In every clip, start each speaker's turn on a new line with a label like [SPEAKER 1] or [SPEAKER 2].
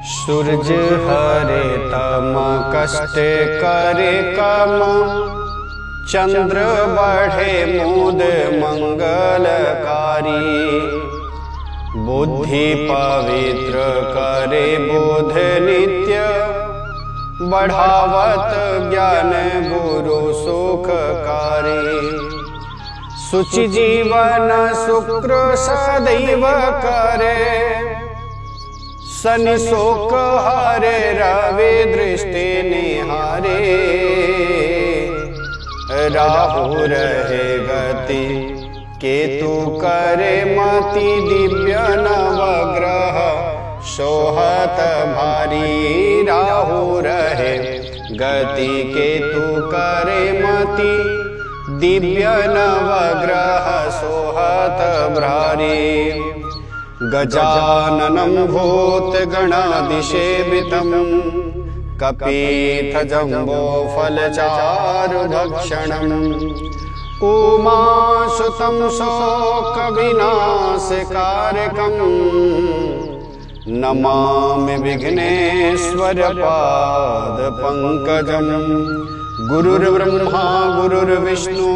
[SPEAKER 1] सूरज हरे तम कष्ट करे कम, चंद्र बढ़े मुद मंगलकारी। बुद्धि पवित्र करे बुध नित्य, बढ़ावत ज्ञान गुरु सुखकारी। सुचि जीवन शुक्र सदैव करे, शनि शोक हरे रवि दृष्टि निहारे। राहु रहे गति केतु करे मति, दिव्य नवग्रह सोहत भारी। राहु रहे गति केतु करे मति, दिव्य नवग्रह सोहत भारी। गजाननं भूतगणाधिसेवितं, कपीथ जम्बो फलचारुभक्षणम्। उमासुतं शोकविनाशकारकम्, नमामि विघ्नेश्वर पादपङ्कजम्। गुरुर्ब्रह्मा गुरुर्विष्णु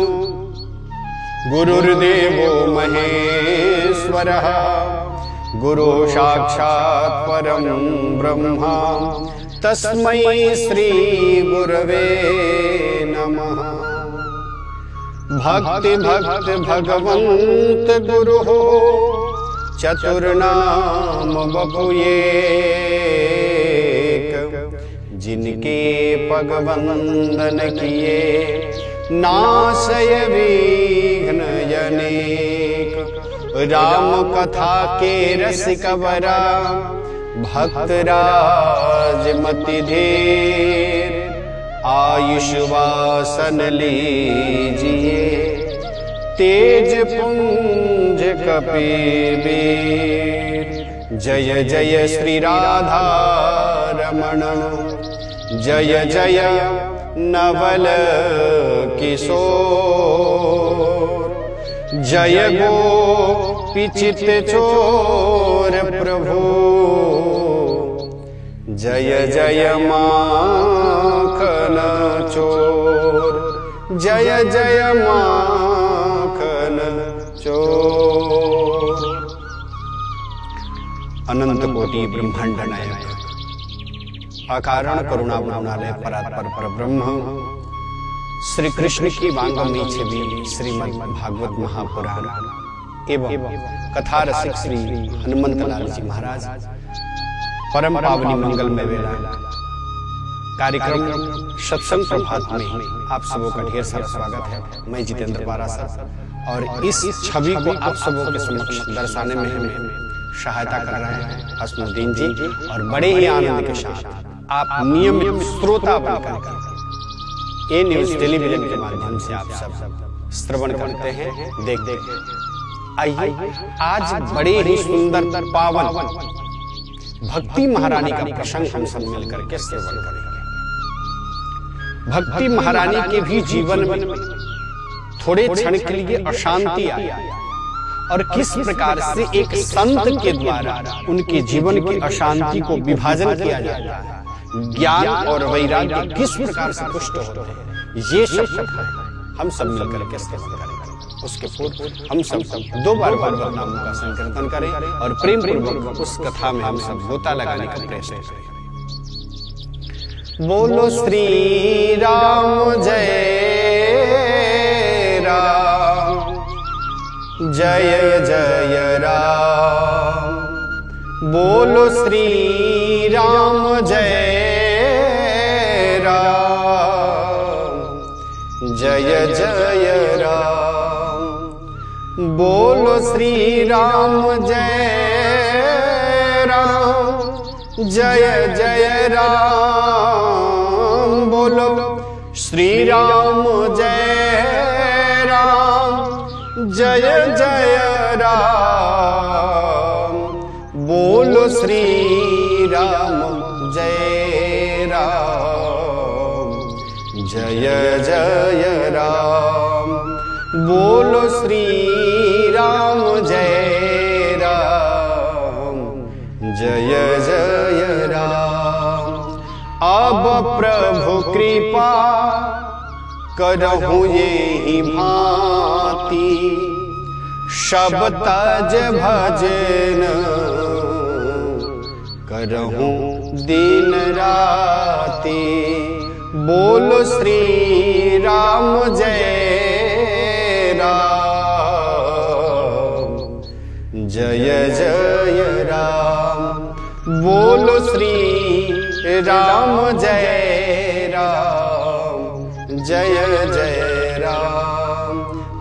[SPEAKER 1] गुरुर्देवो महेश्वरः, गुरु साक्षात् परं ब्रह्म, तस्मै श्री गुरवे नमः। भक्ति भक्त भगवंत गुरु, चतुर्नाम बपु एक। जिनके पग वंदन किए, नाशय विघ्न अनेक। राम कथा के रसिक बरा, भक्त राज मति धीर। आयुष वासन लीजिए, तेज पुंज कपिवीर। जय जय श्री राधा रमण, जय जय नवल किशोर। जय गोपीचित चोर प्रभु, जय जय माखन चोर। जय जय माखन चोर। अनंत कोटि ब्रह्मांड नायक, अकारण करुणा गुणालय परात्पर परब्रह्म, श्री कृष्ण की वांगमयी छवि श्रीमद् भागवत महापुराण एवं कथा रसिक श्री हनुमंत लाल जी महाराज परम पावनी मंगलमय वेला कार्यक्रम सत्संग प्रभात में आप सबों का ढेर सारा स्वागत है। मैं जितेंद्र पारासर, और इस छवि को आप सबों के समक्ष दर्शाने में हमें सहायता कर रहे हैं हसमुद्दीन जी, और बड़े ही आनंद के साथ आप नियमित श्रोता बनकर ये न्यूज टेलीविजन के माध्यम से आप सब श्रवण करते हैं, देखते हैं। आइए आज बड़े ही सुंदर पावन भक्ति महारानी का प्रसंग हम सब मिलकर के श्रवण करेंगे। भक्ति महारानी के भी जीवन में थोड़े क्षण के लिए अशांति आई, और किस प्रकार से एक संत के द्वारा उनके जीवन की अशांति को विभाजन किया जाता है, ज्ञान और वैराग्य किस प्रकार से पुष्ट होते हैं, ये सब कथा हम सब मिलकर के श्रवण करेंगे। उसके पूर्व हम सब दो बार भगवत नाम का संकीर्तन करें और प्रेम पूर्वक उस कथा में हम सब गोता लगाने का प्रयास करें। बोलो श्री राम जय राम, जय जय राम। बोलो श्री राम जय राम, जय जय राम। बोलो श्री राम जय राम, जय जय राम। बोलो श्री राम जय राम, जय जय राम। बोलो श्री राम जय राम, जय जय राम। बोलो श्री राम जय राम, जय जय राम। प्रभु कृपा करहु ये भांति, शब तज भजन करहु दिन राति। बोलो श्री राम जय राम, जय जय राम। बोलो श्री राम जय राम, जय जय राम।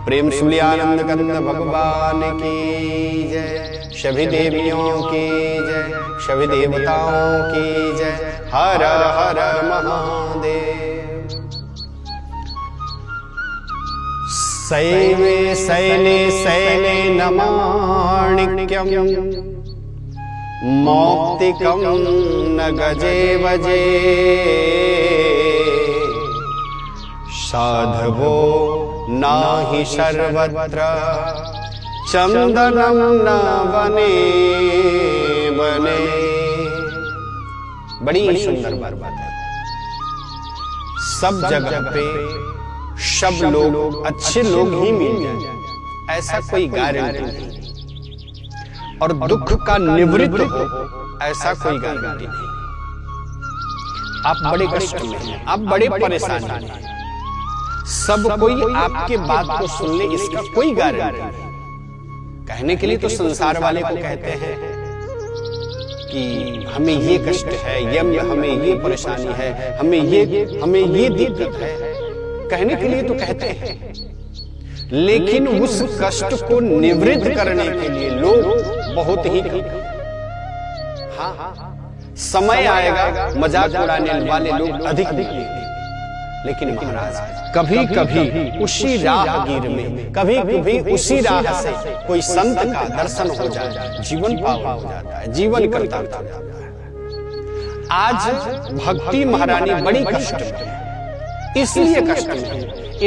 [SPEAKER 1] प्रेम से आनंद कंद भगवान की जय, सभी देवियों की जय, सभी देवताओं की जय। हर हर महादेव। शैवे शैले शैले नमाणिक्यं, मौक्तिकं न गजे वजे। साधवो नाहि सर्वत्र, चंदनं न बने बने। बड़ी सुंदर बात है। सब जगह पे सब लोग अच्छे लोग ही मिल जाए ऐसा कोई गारंटी नहीं, और दुख का निवृत्त हो ऐसा कोई गारंटी नहीं। आप बड़े कष्ट में हैं, आप बड़े परेशान हैं, सब कोई आपके बात को सुन ले इसका कोई गारंटी नहीं। कहने के लिए तो संसार वाले को कहते हैं कि हमें ये कष्ट है, हमें ये परेशानी है, हमें ये दिक्कत है, कहने के लिए तो कहते हैं। लेकिन उस कष्ट को निवृत्त करने के लिए लोग बहुत ही हाँ समय आएगा मजाक उड़ाने वाले लोग अधिक दिखेंगे। लेकिन महाराज कभी कभी उसी राहगीर में, कभी कभी उसी राह से कोई संत का दर्शन हो जाए, जीवन पावन हो जाता है, जीवन करता हो जाता है। आज भक्ति महारानी बड़ी कष्ट में है, इसलिए कष्ट में है।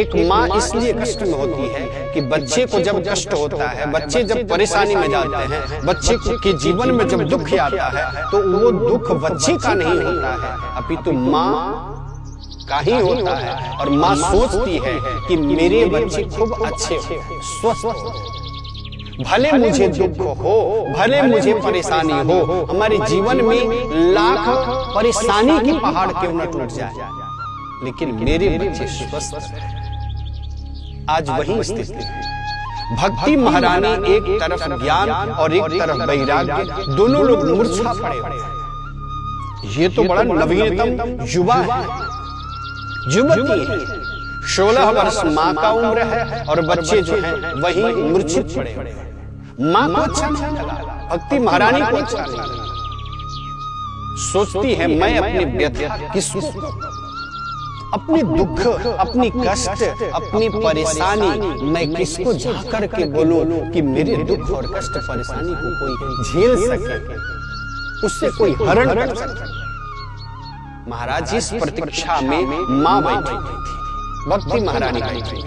[SPEAKER 1] एक माँ इसलिए कष्ट में होती है कि बच्चे को जब कष्ट होता है, बच्चे जब परेशानी में जाते हैं, बच्चे के जीवन में जब दुख आता है, तो वो दुख बच्चे का नहीं होता है, अपितु माँ का ही होता है। और माँ सोचती है कि मेरे बच्चे खूब अच्छे हो, स्वस्थ हो, भले मुझे दुख हो, भले मुझे परेशानी हो, हमारे जीवन में लाख परेशानी के पहाड़ क्यों न टूट जाए, लेकिन मेरे बच्चे स्वस्थ हैं। आज वही स्थिति है। भक्ति महारानी एक तरफ ज्ञान और एक तरफ वैराग्य, दोनों लोग मूर्छा पड़े हुए हैं। ये तो बड़ा नवीनतम युवा है, युवती है, 16 वर्ष माँ का उम्र है, और बच्चे जो हैं वही मूर्छित पड़े हुए हैं। माँ को अच्छा नहीं लगा, भक्ति महारानी को अच्छा नहीं लगा। सोचती है मैं अपनी व्यथा किसको, अपने दुख, अपनी कष्ट, अपनी परेशानी मैं किसको जाकर के बोलूं कि मेरे दुख और कष्ट परेशानी को कोई झेल सके, उससे कोई हरण कर सके। महाराज इस प्रतीक्षा में मां बैठी थी, भक्ति महारानी बैठी थी।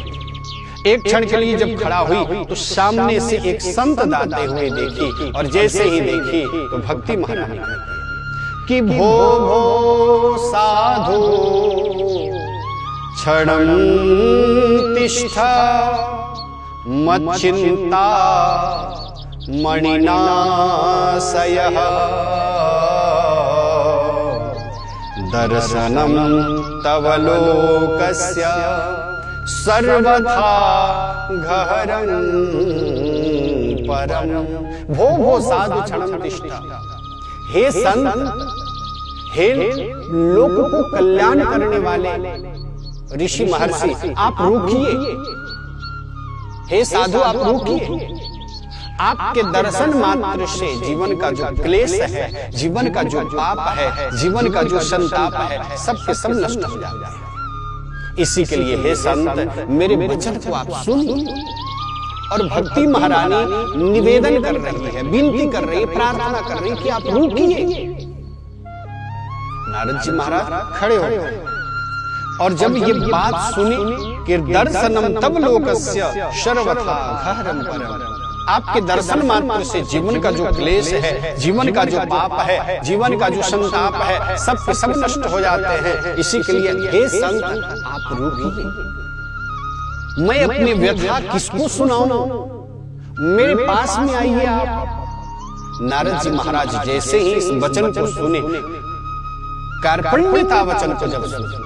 [SPEAKER 1] एक क्षण के लिए जब खड़ा हुई तो सामने से एक संत दाते हुए देखी, और जैसे ही देखी तो भक्ति महारानी कि भो भो साधु क्षणं तिष्ठ मच्चिंता मणिनाशयः दर्शनं तव लोकस्य सर्वथा गहरं परम। भो भो साधु क्षणं तिष्ठ, हे संत, हे लोक को कल्याण करने वाले ऋषि महर्षि, आप रुकिए। हे साधु आप रुकिए, आपके दर्शन मात्र से जीवन का जो क्लेश है, जीवन का जो पाप है, जीवन का जो संताप है, सब के सब नष्ट हो जाते हैं। इसी के लिए हे संत मेरे वचन को आप सुन। और भक्ति महारानी निवेदन कर रही है, विनती कर रही है, प्रार्थना कर रही है कि आप रुकिए। नारद जी महाराज खड़े हो गए, और जब ये बात सुनी कि दर्शनम तब लोकस्य सर्वथा गहरं परम, आपके दर्शन मात्र से जीवन का जो क्लेश है, जीवन का जो पाप है, जीवन का जो संताप है, सब के सब नष्ट हो जाते हैं। इसी के लिए हे संत आप रूठिए, मैं अपनी व्यथा किसको सुनाऊं, मेरे पास में आइए आप। नारद जी महाराज जैसे ही इस वचन को सुने, कार्पण्यता वचन को जब सुने,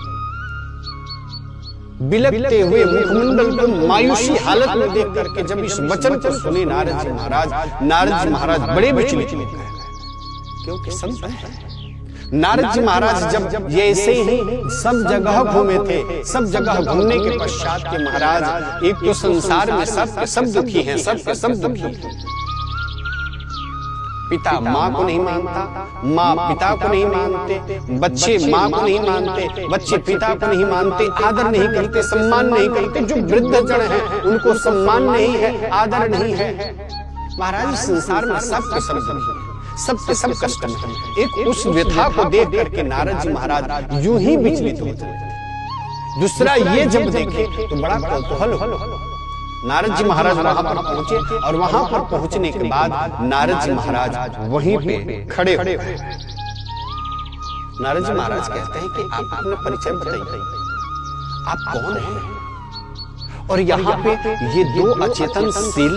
[SPEAKER 1] बिलखते हुए मुखमंडल को मायूसी हालत में देख करके जब इस वचन को सुने नारद जी महाराज बड़े विचलित हो गए, क्योंकि संत हैं। नारद जी महाराज जब जैसे ही सब जगह घूमे थे, सब जगह घूमने के पश्चात के महाराज एक तो संसार में सब दुखी हैं, सब दुखी हैं। पिता माँ को नहीं मानता, माँ पिता को नहीं मानते, बच्चे माँ को नहीं मानते, बच्चे पिता को नहीं मानते, आदर नहीं करते, सम्मान नहीं करते। जो वृद्ध जन हैं उनको सम्मान नहीं है, आदर नहीं है। महाराज संसार में सबके सब कष्ट में एक उस व्यथा को देख करके नारद जी महाराज यूं ही विचलित होते थे। दूसरा ये जब देखे तो बड़ा कौतूहल हो। नारद जी महाराज वहां पर पहुंचे और वहां पर पहुंचने के बाद नारद जी महाराज वहीं पे खड़े हुए। नारद जी महाराज कहते हैं कि आप अपना परिचय बताइए, आप कौन हैं? और यहाँ पे ये दो अचेतनशील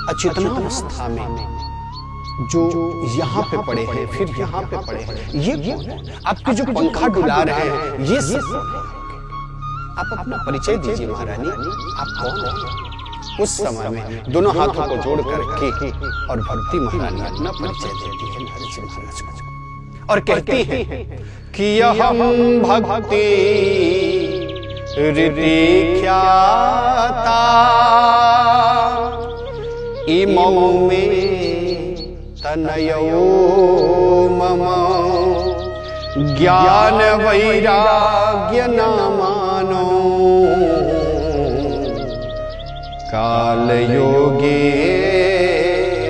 [SPEAKER 1] अचेतन अवस्था में जो यहाँ पे पड़े हैं, फिर यहाँ पे पड़े हैं, ये कौन है? आपके जो पंखा डुला रहे हैं ये सब, आप अपना परिचय दीजिए महारानी, आप कौन हैं? उस समय में दोनों हाथों को जोड़ करके और भक्ति महारानी अपना परिचय देती है नारद जी महाराज को और कहती है कि अहम भक्ति ऋति ख्याता इमौ में तनयो मम ज्ञान वैराग्य नामानो काल योगे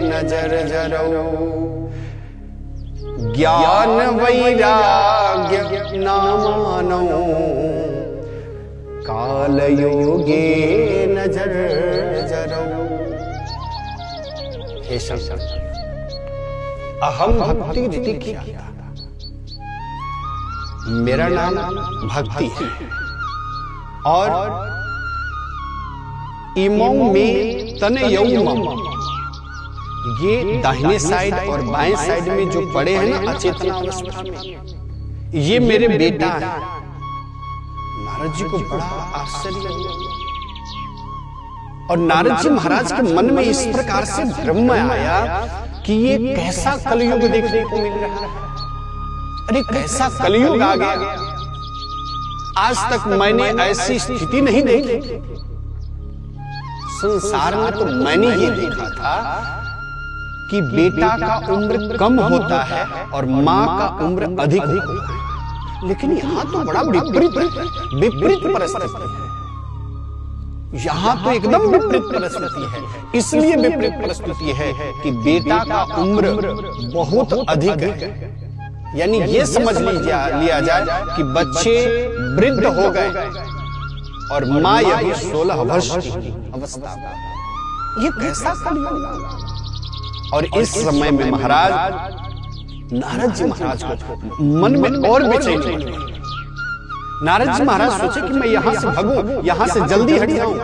[SPEAKER 1] नजर जरो। ज्ञान वैराग्य नामानो काल योगे नजर जरो। हे संत अहम भक्ति ऋति ख्याता, मेरा नाम भक्ति है और इमौ में तनयौ मम, ये दाहिने साइड और बाएं साइड में जो पड़े हैं ना अचेतन अवस्था में, ये मेरे बेटा है। नारद जी को बड़ा आश्चर्य हुआ और नारद जी महाराज के मन में इस प्रकार से भ्रम आया कि ये कैसा कलयुग देखने को मिल रहा है। अरे कैसा कलयुग आ गया, आज तक मैंने ऐसी स्थिति नहीं देखी। संसार में तो मैंने ये देखा था कि बेटा का उम्र कम होता है और माँ का उम्र अधिक होता है, लेकिन यहाँ तो बड़ा विपरीत परिस्थिति है। यहाँ तो एकदम विपरीत परिस्थिति है। इसलिए विपरीत परिस्थिति है कि बेटा का उम्र बहुत अधिक है, यानी ये समझ लिया जाए कि बच्चे वृद्ध हो गए और माँ यही 16 वर्ष की अवस्था। ये कैसा कलयुग। और इस समय में महाराज नारद जी महाराज को मन में और बेचैनी हुई। नारद जी महाराज सोचे कि मैं यहां से भागूं, यहां से जल्दी हट जाऊं,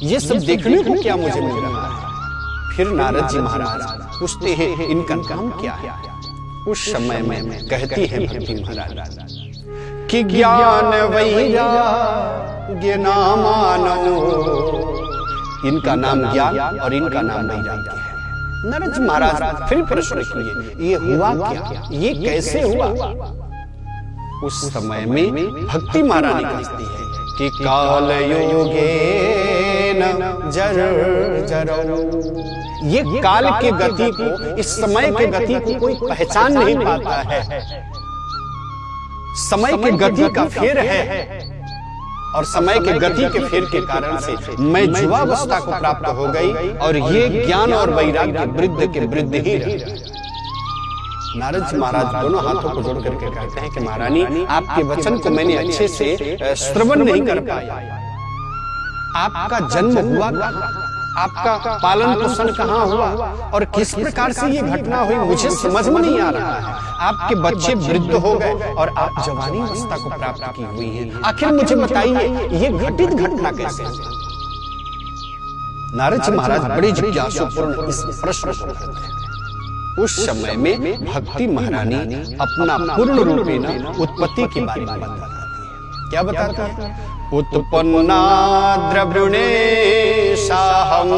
[SPEAKER 1] ये सब देखने को क्या मुझे मिल रहा है। फिर नारद जी महाराज पूछते हैं इनका नाम क्या है। उस समय में कहती है भक्ति महाराज कि ज्ञान वैराग्य नामानो, इनका नाम ज्ञान और इनका नाम वैराग्य है। नारद जी महाराज फिर प्रश्न किए ये हुआ क्या, ये कैसे हुआ। उस समय में भक्ति महारानी कहती है कि काल योगे न जर जरो। ये काल के गति को, इस समय के गति को कोई पहचान नहीं पाता है। समय के गति का फेर है और समय के गति के फेर के कारण से मैं युवावस्था को प्राप्त हो गई और ये ज्ञान और वैराग्य वृद्ध के वृद्ध ही रह। नारद जी महाराज दोनों हाथों को जोड़ करके कहते हैं कि महारानी आपके वचन को मैंने अच्छे से श्रवण नहीं कर पाया। आपका जन्म हुआ कहाँ? आपका पालन पोषण कहाँ हुआ और किस प्रकार से ये घटना हुई, मुझे समझ में नहीं आ रहा है। आपके बच्चे वृद्ध हो गए और आप जवानी अवस्था को प्राप्त की हुई है। आखिर मुझे बताइए ये घटित घटना कैसे हुई? नारद जी महाराज बड़े जिज्ञासुपूर्ण इस प्रश्न को करते हैं। उस समय में भक्ति महारानी अपना पूर्ण रूपेण उत्पत्ति के बारे में बताती है। क्या बताती है? उत्पन्ना द्रवृणे साहं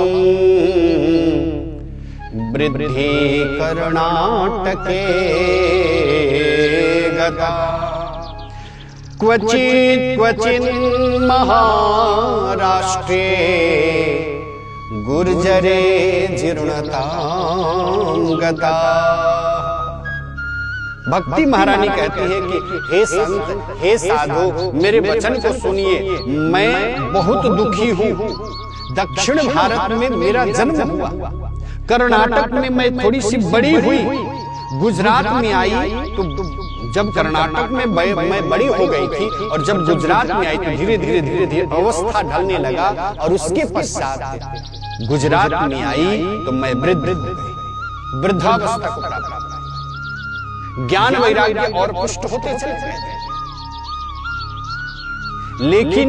[SPEAKER 1] वृद्धि कर्णाटके गता क्वचित् क्वचिन् महाराष्ट्रे गुर्जरे जीर्णतां गता। भक्ति महारानी कहती है कि हे संत, हे साधु, मेरे वचन को सुनिए। मैं बहुत दुखी हूँ। दक्षिण भारत में मेरा जन्म हुआ, कर्नाटक में मैं थोड़ी सी बड़ी हुई, गुजरात में आई तो जब कर्नाटक में मैं बड़ी हो गई थी और जब गुजरात में आई तो धीरे धीरे अवस्था ढलने लगा और उसके पश्चात गुजरात में आई तो मैं वृद्ध हो गई, वृद्धावस्था को प्राप्त। ज्ञान वैराग्य और पुष्ट होते चले गए। लेकिन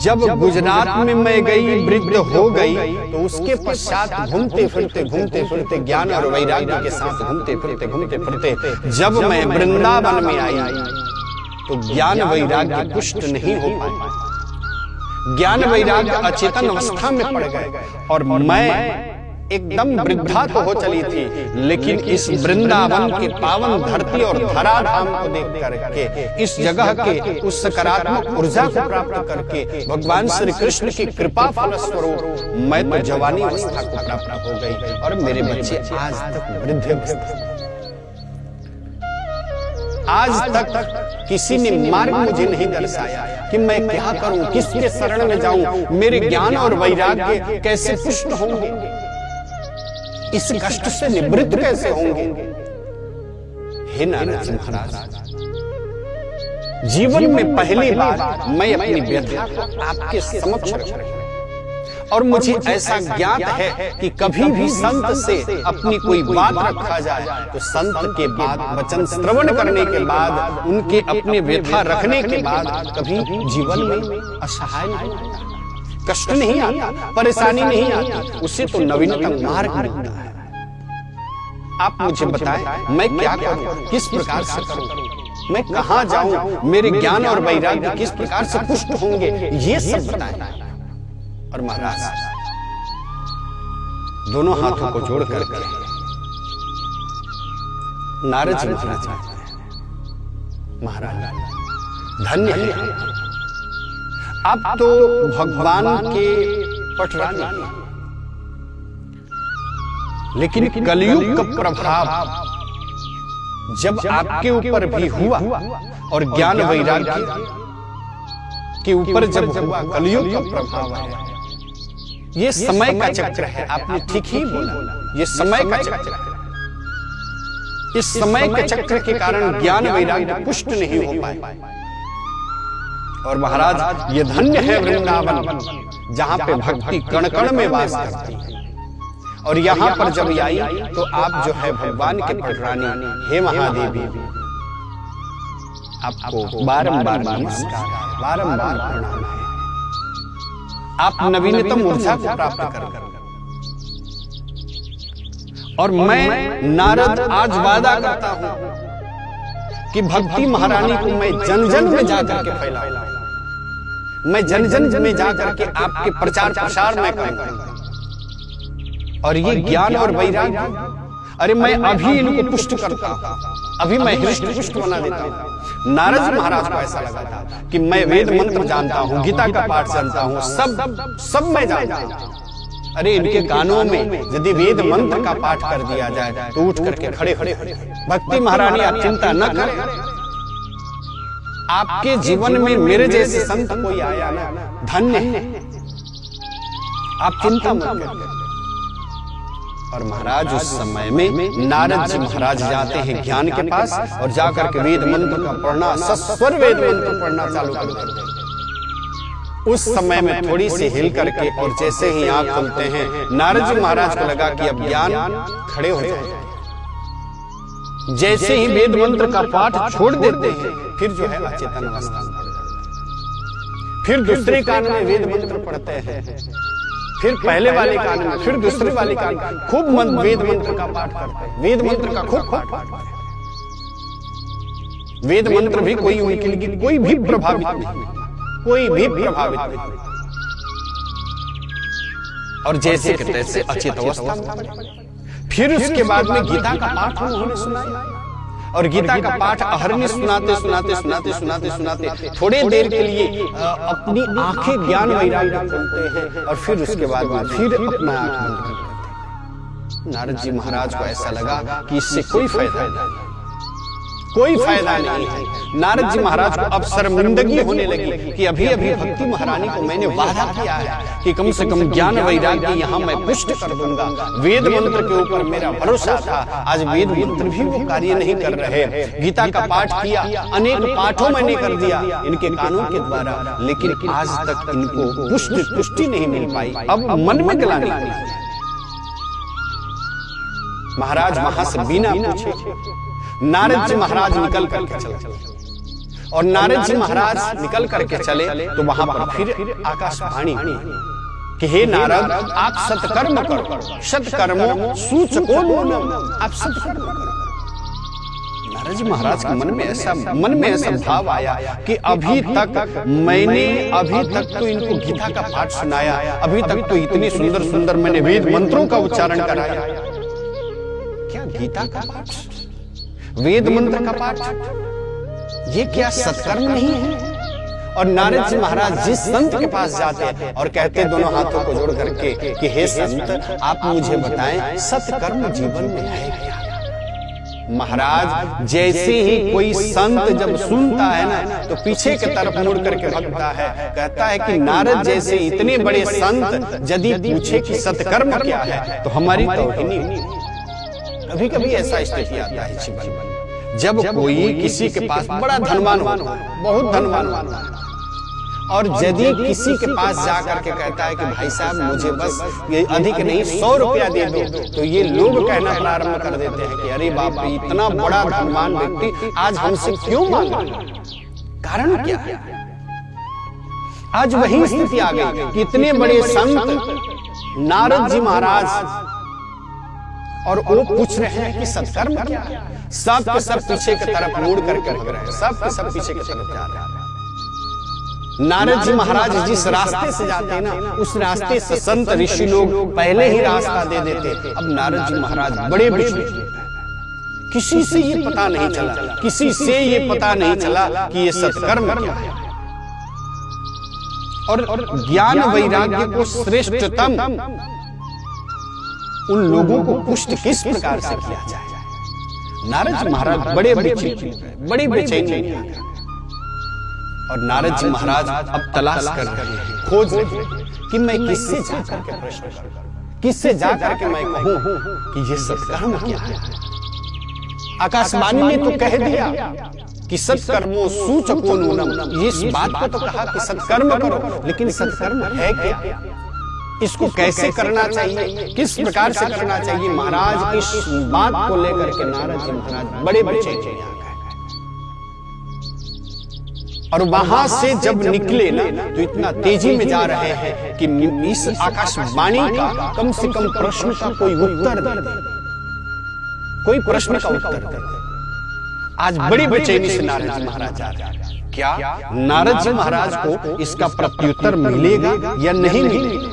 [SPEAKER 1] जब गुजरात में मैं गई, वृद्ध हो गई, तो उसके पश्चात घूमते फिरते ज्ञान और वैराग्य के साथ घूमते फिरते जब मैं वृंदावन में आई तो ज्ञान वैराग्य पुष्ट नहीं हो पाए। ज्ञान वैराग्य अचेतन अवस्था में पड़ गए और मैं एकदम वृद्धा तो हो चली थी, लेकिन इस वृंदावन के पावन धरती और धराधाम को देख करके, इस जगह के उस सकारात्मक ऊर्जा को प्राप्त करके भगवान श्री कृष्ण की कृपा फलस्वरूप मैं तो जवानी अवस्था को प्राप्त हो गई और मेरे बच्चे आज तक वृद्धावस्था। आज तक किसी ने मार्ग मुझे नहीं दर्शाया कि मैं क्या करूं, किसके शरण में जाऊं, मेरे ज्ञान और वैराग्य कैसे पुष्ट होंगे, इस कष्ट से निवृत्त कैसे होंगे। हे नारद जी महाराज, जीवन में पहली बार मैं अपनी व्यथा को आपके समक्ष रख रही हूं और मुझे ऐसा ज्ञात है कि कभी भी संत से अपनी कोई बात रखा जाए तो संत के बाद वचन श्रवण करने के बाद, उनके अपने व्यथा रखने के बाद कभी जीवन में असहाय नहीं होता, कष्ट नहीं आता, परेशानी नहीं आती, उससे तो नवीनतम मार्ग मिलता है। आप मुझे बताएं मैं क्या करूं, किस प्रकार से करूं, मैं कहां जाऊं, मेरे ज्ञान और वैराग्य किस प्रकार से पुष्ट होंगे, ये सब बताएं। और महाराज दोनों हाथों को जोड़ करके नारद जी महाराज धन्य है, आप तो भगवान के पटरानी, लेकिन कलयुग का प्रभाव जब आपके ऊपर भी हुआ और ज्ञान वैराग्य के ऊपर जब हुआ, कलयुग का प्रभाव है, ये समय का चक्र है। आपने ठीक ही बोला, ये समय का चक्र है। इस समय के चक्र के कारण ज्ञान वैराग्य पुष्ट नहीं हो पाए। और महाराज ये धन्य है वृंदावन, जहां पे भक्ति कण कण में वास करती है। और यहाँ पर जब आई तो आप जो है भगवान के पटरानी, हे महादेवी, आपको बारंबार नमस्कार, बारंबार प्रणाम है। आप नवीनतम ऊर्जा को प्राप्त कर और मैं नारद आज वादा करता हूं कि भक्ति महारानी को मैं जन जन में जाकर के फैलाऊंगा, मैं जन जन में जाकर के आपके प्रचार प्रसार में करूंगा। और ये ज्ञान और वैराग्य, अरे मैं अभी इनको पुष्ट करता हूं, अभी मैं हृष्ट पुष्ट बना देता हूं। नारद जी महाराज को ऐसा लगा था कि मैं वेद मंत्र जानता हूं, गीता का पाठ जानता हूं, सब मैं जानता हूं। अरे इनके कानों में यदि वेद मंत्र का पाठ कर दिया जाए तो उठ करके खड़े खड़े। भक्ति महारानी आप चिंता न करें, आपके जीवन में मेरे जैसे संत कोई आया ना, धन्य है, आप चिंता मत करें। और महाराज उस समय में नारद जी महाराज जाते हैं ज्ञान के पास और जाकर के वेद मंत्र का पढ़ना, सस्वर वेद मंत्र पढ़ना चालू कर देते हैं। उस समय में थोड़ी सी हिल करके और जैसे ही आंख खुलते हैं, नारद जी महाराज को लगा कि अब ज्ञान खड़े हो जाए। जैसे ही वेद मंत्र का पाठ छोड़ देते हैं, फिर जो है अचेतन अवस्था में पड़ जाते। फिर दूसरे कान में वेद मंत्र पढ़ते हैं, फिर पहले वाले कान में, फिर दूसरे वाले कान में खूब वेद मंत्र का पाठ करते हैं। वेद मंत्र का खूब पाठ करते हैं। वेद मंत्र भी कोई उनके लिए कोई भी प्रभावित नहीं, कोई भी प्रभावित नहीं। और जैसे के तैसे अचेत अवस्था में। फिर उसके बाद में गीता का पाठ उन्होंने सुनाया, और गीता का पाठ अहरनिश सुनाते सुनाते सुनाते सुनाते सुनाते थोड़े देर के लिए अपनी आंखें ज्ञान वैराग्य खोलते हैं, और फिर उसके बाद में फिर अपना आंख बंद कर देते हैं। नारद जी महाराज को ऐसा लगा कि इससे कोई फायदा नहीं, कोई फायदा नहीं है। नारद जी महाराज को अब शर्मिंदगी होने लगी कि अभी अभी भक्ति महारानी को मैंने वादा किया है कि कम से कम ज्ञान वैराग्य यहाँ मैं पुष्ट कर दूंगा। वेद मंत्र के ऊपर मेरा भरोसा था, आज वेद मंत्र भी वो कार्य नहीं कर रहे। गीता का पाठ किया, अनेक पाठों मैंने कर दिया इनके कानों के द्वारा, लेकिन आज तक इनको पुष्टि नहीं मिल पाई। अब मन में ग्लानि हुई। महाराज वहां से बिना पूछे नारद जी महाराज निकल करके चले, और नारद जी महाराज निकल करके चले तो वहां पर फिर आकाशवाणी हुई कि हे नारद, आप सत्कर्म करो, सत्कर्मो सूचको नूनम, आप सत्कर्म करो। नारद जी महाराज के मन में ऐसा भाव आया कि अभी तक तो इनको गीता का पाठ सुनाया, अभी तक तो इतनी सुंदर सुंदर मैंने वेद मंत्रों का उच्चारण कराया, क्या गीता का पाठ, वेद मंत्र का पाठ, ये क्या सत्कर्म नहीं है? और नारद जी महाराज जिस संत के पास जाते हैं और कहते दोनों हाथों को जोड़ करके कि हे संत, आप मुझे बताएं सत्कर्म जीवन में है क्या? महाराज जैसे ही कोई संत जब सुनता है ना तो पीछे की तरफ मुड़ करके भगता है, कहता है कि नारद जैसे इतने बड़े संत यदि पूछे कि सत्कर्म क्या है तो हमारी तौहीनी होगी। कभी कभी ऐसा स्थिति आता है जीवन में, जब कोई किसी के पास बड़ा धनवान हो, बहुत धनवान हो, और यदि किसी के पास जाकर के कहता है कि भाई साहब मुझे बस ये अधिक नहीं 100 रुपया दे दो, तो ये लोग कहना प्रारंभ कर देते हैं कि अरे बाप रे, इतना बड़ा धनवान व्यक्ति आज हमसे क्यों मांग रहा है? कारण क्या है? आज वही स्थिति आ गई कि इतने बड़े संत नारद जी महाराज और वो पूछ रहे हैं कि सत्कर्म क्या है? सब के सब पीछे की तरफ मुड़ करके भग रहे हैं, सब के सब पीछे की तरफ जा रहे हैं। नारद जी महाराज जिस रास्ते से जाते हैं ना, उस रास्ते से संत ऋषि लोग पहले ही रास्ता दे देते। अब नारद जी महाराज बड़े विचलित, किसी से ये पता नहीं चला, किसी से ये पता नहीं चला कि ये सत्कर्म क्या है। और ज्ञान वैराग्य को श्रेष्ठतम उन लोगों को पुष्ट किस प्रकार से किया जाए? नारद जी महाराज बड़े बेचैन हैं, और नारद जी महाराज अब तलाश कर रहे हैं, खोज रहे हैं कि मैं किससे जाकर के प्रश्न करूं, किससे जाकर के मैं कहूं कि ये सत्कर्म क्या है? आकाशवाणी ने तो कह दिया कि सत्कर्मो सूचको नूनम, इस बात को तो कहा कि सत्कर्म करो, लेकिन सत्कर्म है क्या? इसको कैसे करना चाहिए, किस प्रकार से करना चाहिए? महाराज इस बात को लेकर के नारद जी महाराज बड़े बेचैन हैं। और वहां से जब निकले ना तो इतना तेजी में जा रहे हैं कि इस आकाशवाणी का कम से कम प्रश्न का कोई उत्तर दे, कोई प्रश्न का उत्तर दे। आज बड़ी बेचैनी से नारद जी महाराज जा रहे हैं। क्या नारद जी महाराज को इसका प्रत्युत्तर मिलेगा या नहीं मिलेगा?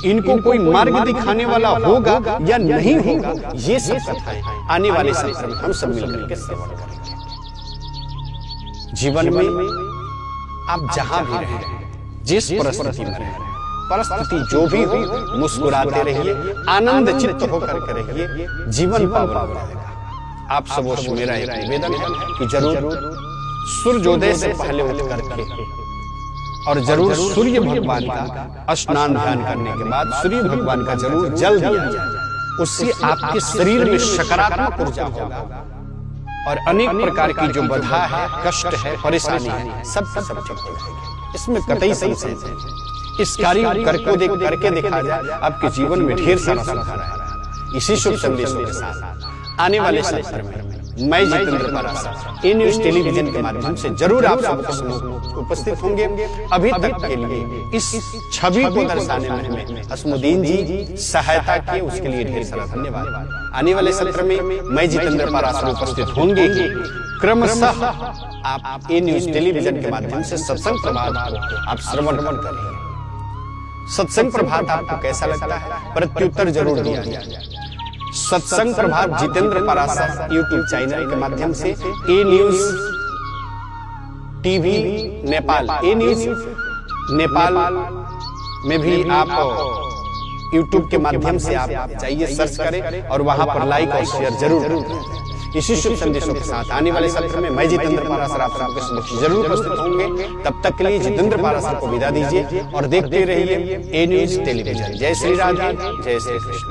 [SPEAKER 1] इनको कोई मार्ग दिखाने वाला होगा या नहीं होगा? ये सब कथाएं आने वाले सत्र में हम सब मिलकर के श्रवण करेंगे। जीवन में आप जहां भी रहें, जिस परिस्थिति में रहें, परिस्थिति जो भी हो, मुस्कुराते रहिए, आनंद चित्त होकर के रहिए, जीवन पावन हो जाएगा। आप सबों से मेरा एक निवेदन है कि जरूर सूर्योदय से पहले उठ करके और जरूर सूर्य भगवान का स्नान ध्यान करने के बाद सूर्य भगवान का जरूर जल दिया जाए। उससे आपके शरीर में सकारात्मक ऊर्जा होगा और अनेक प्रकार की जो बाधा है, कष्ट है, परेशानी है, सब ठीक हो जाएगी। इसमें कतई संशय नहीं। इस कार्य करके देखा जाए, आपके जीवन में ढेर सारा सुधार आएगा। इसी शुभ संदेशों के साथ आने वाले सत्र में मैं जितेंद्र पाराशर न्यूज़ टेलीविजन के माध्यम से जरूर आप सबको उपस्थित होंगे। अभी तक के लिए इस छवि को दर्शाने में हमें असमुद्दीन जी सहायता किए, उसके लिए ढेर सारा धन्यवाद। आने वाले सत्र में मैं जितेंद्र पाराशर उपस्थित होंगे। क्रमशः आप न्यूज़ टेलीविजन के माध्यम से सत्संग प्रभात को आप श्रवण करें। सत्संग प्रभात आपको कैसा लगता है, प्रत्युत्तर जरूर दिया जाए। सत्संग प्रभात जितेंद्र पाराशर यूट्यूब चैनल के माध्यम से news TV Nepal, news Nepal में भी आप यूट्यूब के माध्यम से आप जाइए, सर्च करें और वहां पर लाइक और शेयर जरूर करें। इसी शुभ संदेशों के साथ आने वाले सत्र में मैं जितेंद्र पाराशर आप सबके समक्ष जरूर उपस्थित होंगे। तब तक के लिए जितेंद्र पाराशर को विदा दीजिए और देखते रहिए न्यूज़ टेलीविजन। जय श्री राधे, जय श्री कृष्ण।